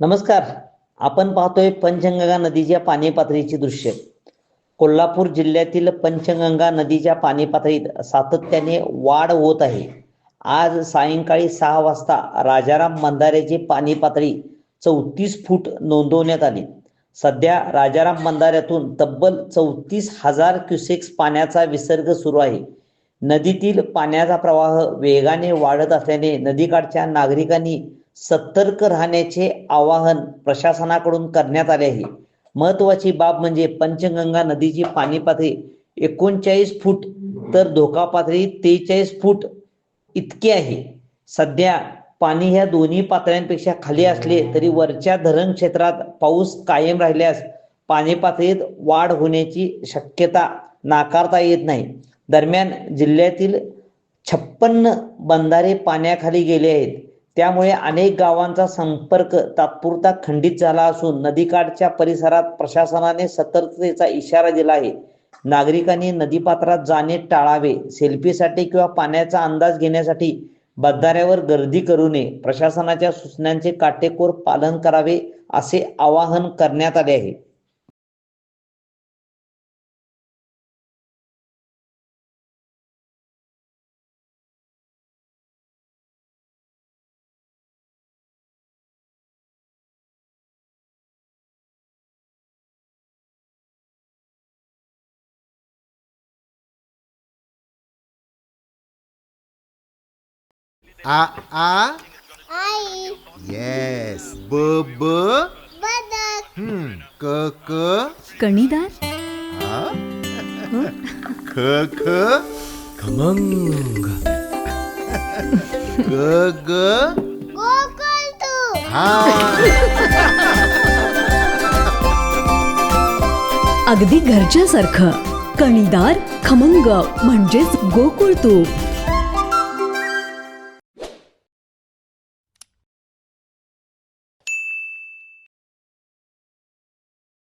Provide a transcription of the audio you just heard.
नमस्कार. आपण पाहतोय पंचगंगा नदीच्या पाणी पातळीची दृश्य. कोल्हापूर जिल्ह्यातील पंचगंगा नदीच्या पाणी पातळीत सातत्याने वाढ होत आहे. आज सायंकाळी 6 वाजता राजाराम बंधाऱ्याची पाणी पातळी 34 फूट नोंदवण्यात आली. सध्या राजाराम बंधाऱ्यातून तब्बल 34,000 क्युसेक्स पाण्याचा विसर्ग सुरू आहे. नदीतील पाण्याचा प्रवाह वेगाने वाढत असल्याने नदीकाठच्या नागरिकांनी सतर्क राहण्याचे आवाहन प्रशासनाकडून करण्यात आले आहे. महत्त्वाची बाब म्हणजे पंचगंगा नदीची पाणी पातळी 39 फूट तर धोका पातळी 43 फूट इतकी आहे. सध्या पाणी ह्या दोन्ही पातळ्यांपेक्षा खाली असले तरी वरच्या धरण क्षेत्रात पाऊस कायम राहिल्यास पाणी पातळीत वाढ होण्याची शक्यता नाकारता येत नाही. दरम्यान जिल्ह्यातील 56 बंधारे पाण्याखाली गेले आहेत. त्यामुळे अनेक गावांचा संपर्क तात्पुरता खंडित झाला असून नदीकाठच्या परिसरात प्रशासनाने सतर्कतेचा इशारा दिला आहे. नागरिकांनी नदीपात्रात जाणे टाळावे. सेल्फीसाठी किंवा पाण्याचा अंदाज घेण्यासाठी बंधाऱ्यावर गर्दी करू नये. प्रशासनाच्या सूचनांचे काटेकोर पालन करावे असे आवाहन करण्यात आले आहे. आ आ आई येस ब ब बदक क क कणीदार आ ख ख खमंग ग ग गोकुळ तू हा अगदी घरच्यासारखं. कणीदार खमंग म्हणजेच गोकुळ तूप.